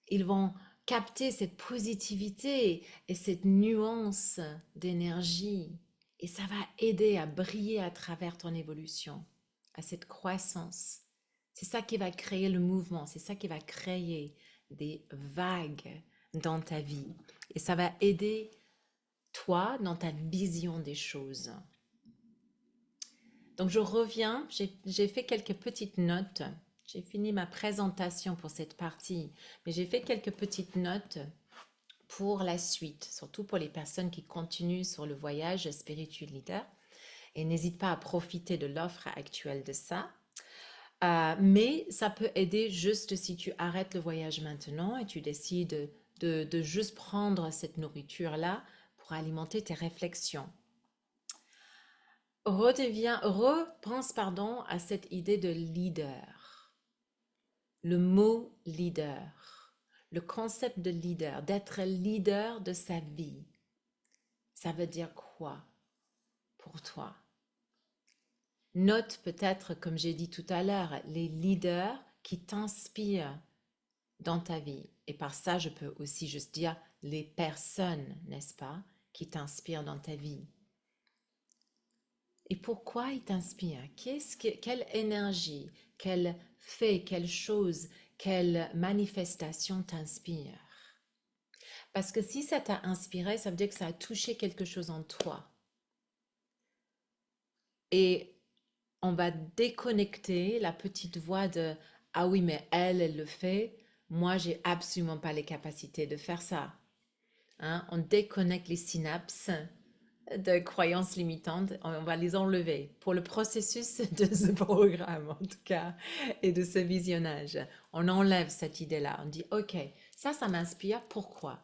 S1: Ils vont capter cette positivité et cette nuance d'énergie et ça va aider à briller à travers ton évolution, à cette croissance. C'est ça qui va créer le mouvement, c'est ça qui va créer des vagues dans ta vie. Et ça va aider toi dans ta vision des choses. Donc je reviens, j'ai fait quelques petites notes. J'ai fini ma présentation pour cette partie, mais j'ai fait quelques petites notes pour la suite, surtout pour les personnes qui continuent sur le voyage Spiritual Leader. Et n'hésite pas à profiter de l'offre actuelle de ça. Mais ça peut aider juste si tu arrêtes le voyage maintenant et tu décides de juste prendre cette nourriture-là pour alimenter tes réflexions. Repense à cette idée de leader. Le mot leader, le concept de leader, d'être leader de sa vie. Ça veut dire quoi pour toi? Note peut-être, comme j'ai dit tout à l'heure, les leaders qui t'inspirent dans ta vie. Et par ça, je peux aussi juste dire les personnes, n'est-ce pas, qui t'inspirent dans ta vie. Et pourquoi ils t'inspirent? Quelle énergie, quel fait, quelle chose, quelle manifestation t'inspire? Parce que si ça t'a inspiré, ça veut dire que ça a touché quelque chose en toi. Et on va déconnecter la petite voix de ah oui, mais elle le fait. Moi, j'ai absolument pas les capacités de faire ça. Hein? On déconnecte les synapses de croyances limitantes, on va les enlever pour le processus de ce programme en tout cas et de ce visionnage. On enlève cette idée-là. On dit ok, ça m'inspire. Pourquoi?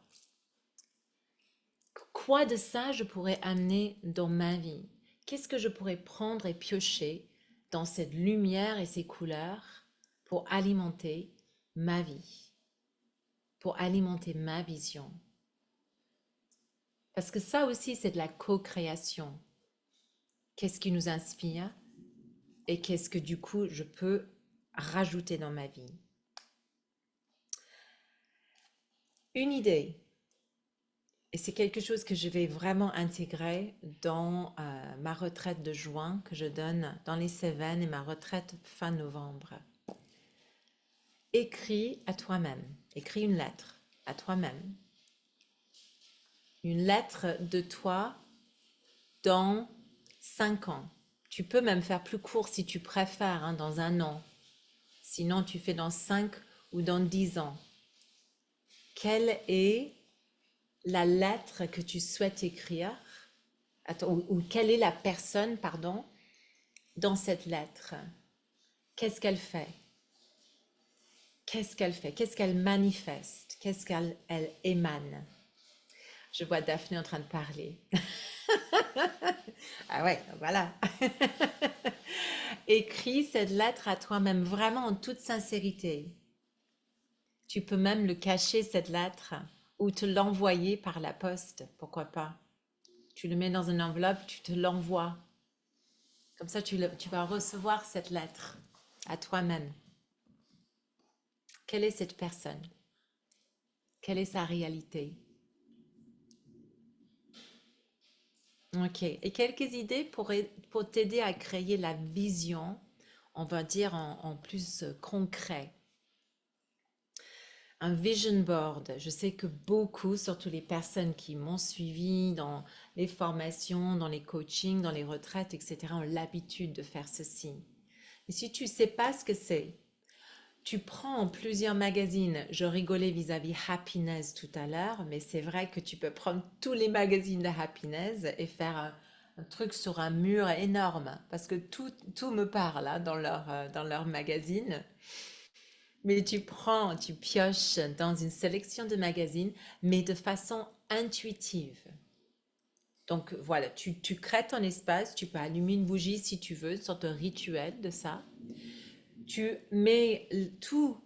S1: Quoi de ça je pourrais amener dans ma vie? Qu'est-ce que je pourrais prendre et piocher dans cette lumière et ces couleurs pour alimenter ma vie, pour alimenter ma vision? Parce que ça aussi, c'est de la co-création. Qu'est-ce qui nous inspire et qu'est-ce que du coup je peux rajouter dans ma vie? Une idée, et c'est quelque chose que je vais vraiment intégrer dans ma retraite de juin que je donne dans les Cévennes et ma retraite fin novembre. Écris à toi-même, écris une lettre à toi-même. Une lettre de toi dans 5 ans. Tu peux même faire plus court si tu préfères, hein, dans 1 an. Sinon, tu fais dans 5 ou dans 10 ans. Quelle est la lettre que tu souhaites écrire? Attends, ou quelle est la personne, pardon, dans cette lettre? Qu'est-ce qu'elle fait? Qu'est-ce qu'elle fait? Qu'est-ce qu'elle manifeste? Qu'est-ce qu'elle émane? Je vois Daphné en train de parler. Ah ouais, voilà. Écris cette lettre à toi-même, vraiment en toute sincérité. Tu peux même le cacher, cette lettre, ou te l'envoyer par la poste, pourquoi pas. Tu le mets dans une enveloppe, tu te l'envoies. Comme ça, tu vas recevoir cette lettre à toi-même. Quelle est cette personne? Quelle est sa réalité? Ok. Et quelques idées pour t'aider à créer la vision, on va dire en plus concret. Un vision board. Je sais que beaucoup, surtout les personnes qui m'ont suivi dans les formations, dans les coachings, dans les retraites, etc., ont l'habitude de faire ceci. Et si tu ne sais pas ce que c'est, tu prends plusieurs magazines. Je rigolais vis-à-vis Happiness tout à l'heure, mais c'est vrai que tu peux prendre tous les magazines de Happiness et faire un truc sur un mur énorme, parce que tout me parle, hein, dans leur magazine. Mais tu pioches dans une sélection de magazines, mais de façon intuitive. Donc voilà, tu crées ton espace, tu peux allumer une bougie si tu veux, une sorte de rituel de ça. Tu mets tout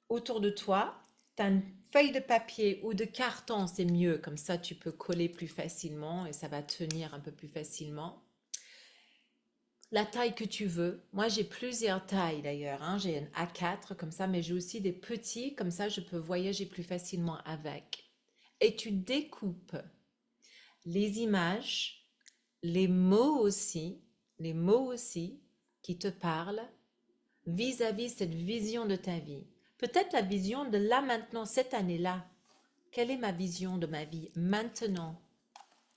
S1: autour de toi, tu as une feuille de papier ou de carton, c'est mieux, comme ça tu peux coller plus facilement et ça va tenir un peu plus facilement. La taille que tu veux. Moi, j'ai plusieurs tailles d'ailleurs, hein. J'ai un A4 comme ça, mais j'ai aussi des petits, comme ça je peux voyager plus facilement avec. Et tu découpes les images, les mots aussi qui te parlent vis-à-vis cette vision de ta vie. Peut-être la vision de là maintenant, cette année-là. Quelle est ma vision de ma vie maintenant?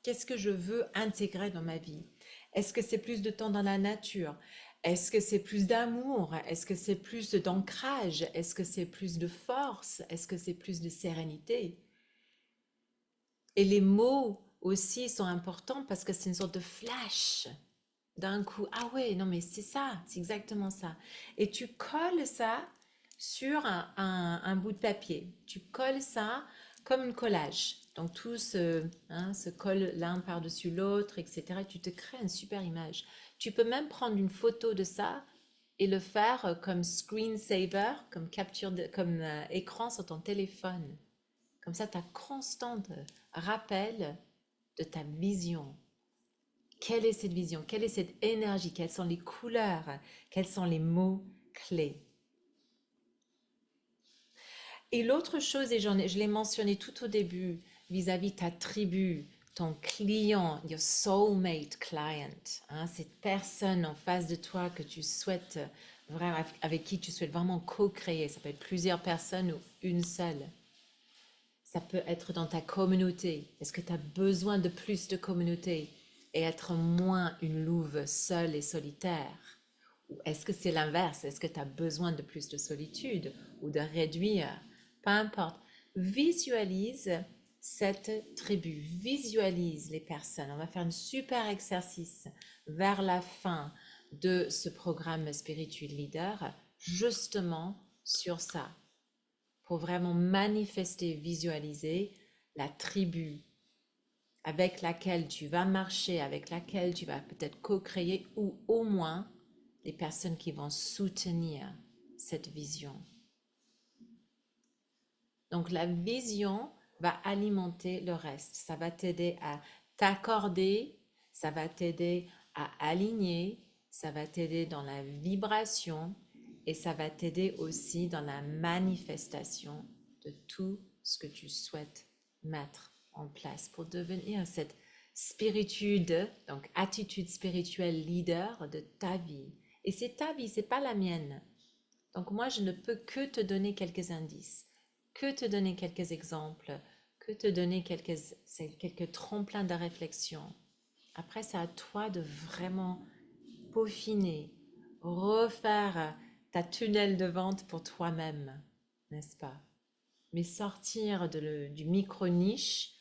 S1: Qu'est-ce que je veux intégrer dans ma vie? Est-ce que c'est plus de temps dans la nature? Est-ce que c'est plus d'amour? Est-ce que c'est plus d'ancrage? Est-ce que c'est plus de force? Est-ce que c'est plus de sérénité? Et les mots aussi sont importants parce que c'est une sorte de flash. D'un coup, ah ouais, non mais c'est ça, c'est exactement ça. Et tu colles ça sur un bout de papier. Tu colles ça comme un collage. Donc tout se colle l'un par-dessus l'autre, etc. Et tu te crées une super image. Tu peux même prendre une photo de ça et le faire comme screensaver, comme comme écran sur ton téléphone. Comme ça, tu as constant rappel de ta vision. Quelle est cette vision? Quelle est cette énergie? Quelles sont les couleurs? Quels sont les mots clés? Et l'autre chose, et je l'ai mentionné tout au début, vis-à-vis ta tribu, ton client, your soulmate client, hein, cette personne en face de toi que tu souhaites vraiment, avec qui tu souhaites vraiment co-créer. Ça peut être plusieurs personnes ou une seule. Ça peut être dans ta communauté. Est-ce que tu as besoin de plus de communauté et être moins une louve seule et solitaire? Ou est-ce que c'est l'inverse? Est-ce que tu as besoin de plus de solitude ou de réduire? Peu importe. Visualise cette tribu, visualise les personnes. On va faire un super exercice vers la fin de ce programme Spiritual Leader, justement sur ça, pour vraiment manifester, visualiser la tribu avec laquelle tu vas marcher, avec laquelle tu vas peut-être co-créer, ou au moins les personnes qui vont soutenir cette vision. Donc la vision va alimenter le reste. Ça va t'aider à t'accorder, ça va t'aider à aligner, ça va t'aider dans la vibration et ça va t'aider aussi dans la manifestation de tout ce que tu souhaites mettre en place pour devenir cette spiritude, donc attitude spirituelle leader de ta vie. Et c'est ta vie, c'est pas la mienne. Donc moi, je ne peux que te donner quelques indices, que te donner quelques exemples, que te donner quelques tremplins de réflexion. Après, c'est à toi de vraiment peaufiner, refaire ta tunnel de vente pour toi-même, n'est-ce pas? Mais sortir du micro-niche,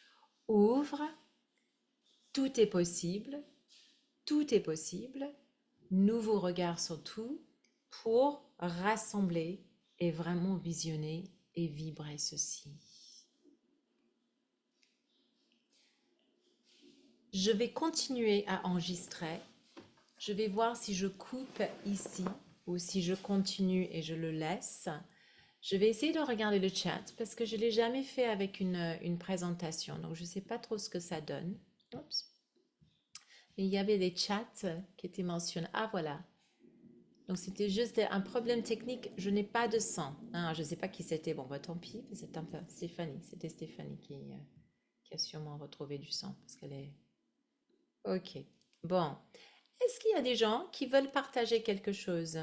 S1: ouvre, tout est possible, tout est possible, nouveau regard sur tout pour rassembler et vraiment visionner et vibrer ceci. Je vais continuer à enregistrer. Je vais voir si je coupe ici ou si je continue et je le laisse. Je vais essayer de regarder le chat parce que je ne l'ai jamais fait avec une présentation. Donc, je ne sais pas trop ce que ça donne. Oups. Mais il y avait des chats qui étaient mentionnés. Ah, voilà. Donc, c'était juste un problème technique. Je n'ai pas de son. Ah, je ne sais pas qui c'était. Bon, bah, tant pis. C'est un peu Stéphanie. C'était Stéphanie qui a sûrement retrouvé du son parce qu'elle est... Ok. Bon. Est-ce qu'il y a des gens qui veulent partager quelque chose?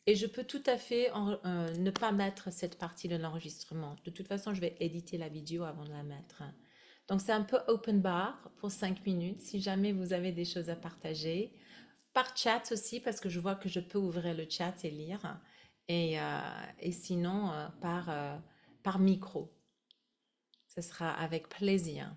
S1: Et je peux tout à fait ne pas mettre cette partie de l'enregistrement. De toute façon, je vais éditer la vidéo avant de la mettre. Donc, c'est un peu open bar pour 5 minutes si jamais vous avez des choses à partager. Par chat aussi, parce que je vois que je peux ouvrir le chat et lire. Et sinon, par micro. Ce sera avec plaisir.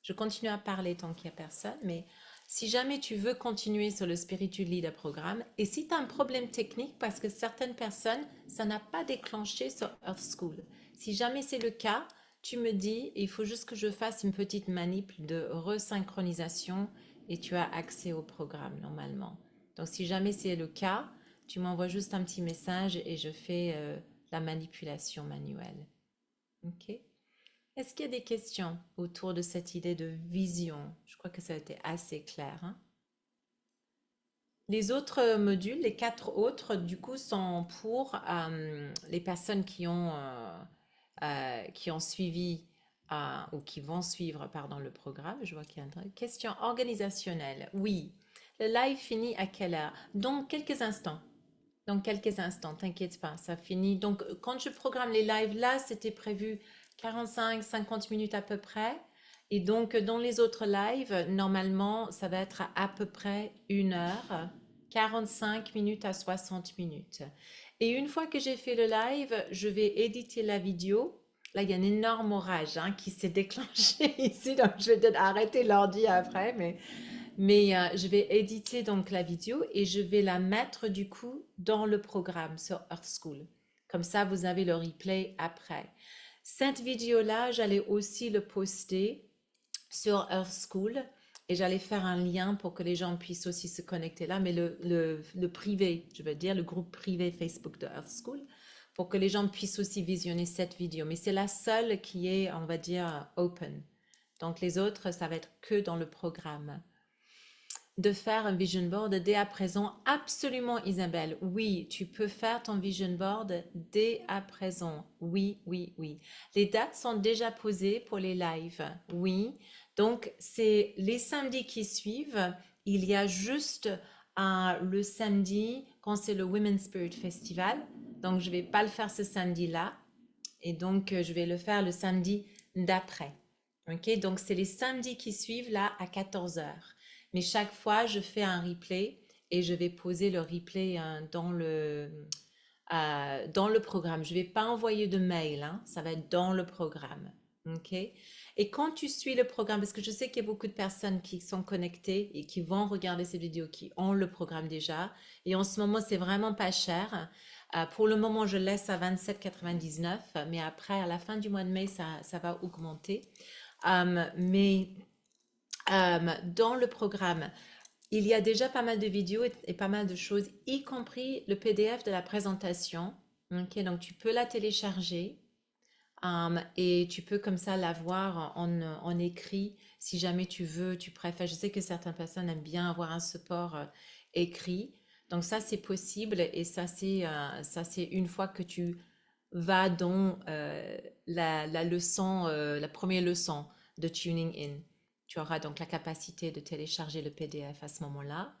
S1: Je continue à parler tant qu'il n'y a personne, mais si jamais tu veux continuer sur le Spiritual Leader programme, et si tu as un problème technique, parce que certaines personnes, ça n'a pas déclenché sur Earth School. Si jamais c'est le cas, tu me dis, il faut juste que je fasse une petite manip de resynchronisation et tu as accès au programme normalement. Donc si jamais c'est le cas, tu m'envoies juste un petit message et je fais la manipulation manuelle. Ok? Est-ce qu'il y a des questions autour de cette idée de vision? Je crois que ça a été assez clair, hein. Les autres modules, les 4 autres, du coup, sont pour les personnes qui ont suivi ou qui vont suivre, pardon, le programme. Je vois qu'il y a une question organisationnelle. Oui, le live finit à quelle heure? Dans quelques instants. Dans quelques instants, t'inquiète pas, ça finit. Donc, quand je programme les lives là, c'était prévu 45-50 minutes à peu près. Et donc, dans les autres lives, normalement, ça va être à peu près 1 heure, 45 minutes à 60 minutes. Et une fois que j'ai fait le live, je vais éditer la vidéo. Là, il y a un énorme orage qui s'est déclenché ici, donc je vais peut-être arrêter l'ordi après, mais je vais éditer donc la vidéo et je vais la mettre du coup dans le programme sur Earth School. Comme ça, vous avez le replay après. Cette vidéo-là, j'allais aussi le poster sur Earth School et j'allais faire un lien pour que les gens puissent aussi se connecter là, mais le privé, je veux dire, le groupe privé Facebook de Earth School, pour que les gens puissent aussi visionner cette vidéo. Mais c'est la seule qui est, on va dire, open. Donc les autres, ça va être que dans le programme. de faire un vision board dès à présent? Absolument, Isabelle. Oui, tu peux faire ton vision board dès à présent. Oui, oui, oui. Les dates sont déjà posées pour les lives. Oui. Donc, c'est les samedis qui suivent. Il y a juste le samedi quand c'est le Women's Spirit Festival. Donc, je vais pas le faire ce samedi-là. Et donc, je vais le faire le samedi d'après. OK? Donc, c'est les samedis qui suivent là à 14 heures. Mais chaque fois, je fais un replay et je vais poser le replay dans le programme. Je ne vais pas envoyer de mail, hein, ça va être dans le programme. OK? Et quand tu suis le programme, parce que je sais qu'il y a beaucoup de personnes qui sont connectées et qui vont regarder ces vidéos, qui ont le programme déjà. Et en ce moment, c'est vraiment pas cher. Pour le moment, je laisse à 27,99, mais après, à la fin du mois de mai, ça va augmenter. Mais dans le programme, il y a déjà pas mal de vidéos et pas mal de choses, y compris le PDF de la présentation. Ok, donc tu peux la télécharger et tu peux comme ça la voir en écrit si jamais tu veux, tu préfères. Je sais que certaines personnes aiment bien avoir un support écrit. Donc ça, c'est possible et ça, c'est une fois que tu vas dans la leçon, la première leçon de Tuning In. Tu auras donc la capacité de télécharger le PDF à ce moment-là.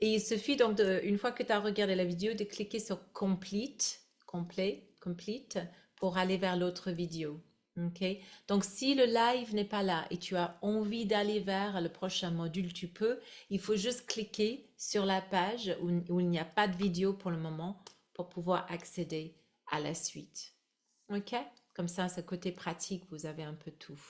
S1: Et il suffit donc, une fois que tu as regardé la vidéo, de cliquer sur Complete, pour aller vers l'autre vidéo. OK? Donc, si le live n'est pas là et tu as envie d'aller vers le prochain module, tu peux. Il faut juste cliquer sur la page où il n'y a pas de vidéo pour le moment pour pouvoir accéder à la suite. OK? Comme ça, ce côté pratique, vous avez un peu tout.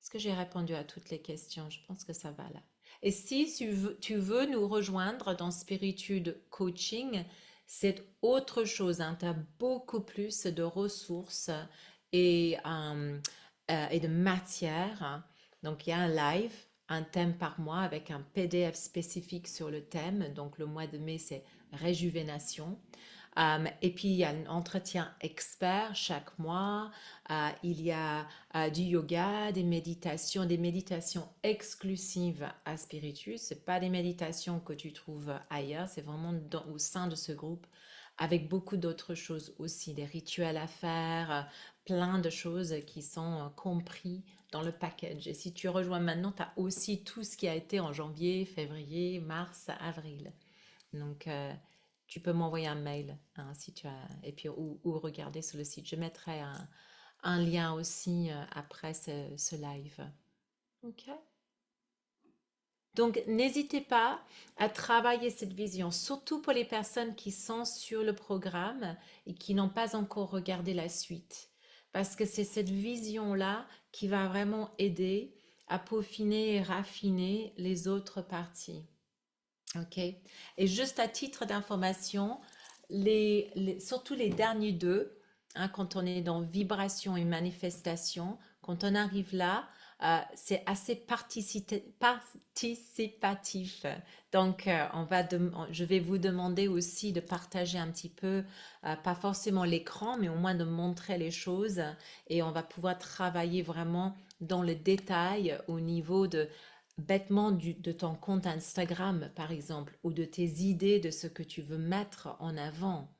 S1: Est-ce que j'ai répondu à toutes les questions? Je pense que ça va là. Et si tu veux nous rejoindre dans Spiritude Coaching, c'est autre chose, hein. Tu as beaucoup plus de ressources et de matière. Donc, il y a un live, un thème par mois avec un PDF spécifique sur le thème. Donc, le mois de mai, c'est réjuvénation. Et puis, il y a un entretien expert chaque mois. Il y a du yoga, des méditations exclusives à Spiritus. Ce pas des méditations que tu trouves ailleurs, c'est vraiment au sein de ce groupe avec beaucoup d'autres choses aussi, des rituels à faire, plein de choses qui sont compris dans le package. Et si tu rejoins maintenant, tu as aussi tout ce qui a été en janvier, février, mars, avril. Donc, tu peux m'envoyer un mail hein, si tu as, et puis ou regarder sur le site. Je mettrai un lien aussi après ce live. Ok. Donc, n'hésitez pas à travailler cette vision, surtout pour les personnes qui sont sur le programme et qui n'ont pas encore regardé la suite. Parce que c'est cette vision-là qui va vraiment aider à peaufiner et raffiner les autres parties. OK. Et juste à titre d'information, surtout les derniers deux, hein, quand on est dans vibration et manifestation, quand on arrive là, c'est assez participatif. Donc, je vais vous demander aussi de partager un petit peu, pas forcément l'écran, mais au moins de montrer les choses. Et on va pouvoir travailler vraiment dans le détail au niveau bêtement de ton compte Instagram, par exemple, ou de tes idées de ce que tu veux mettre en avant.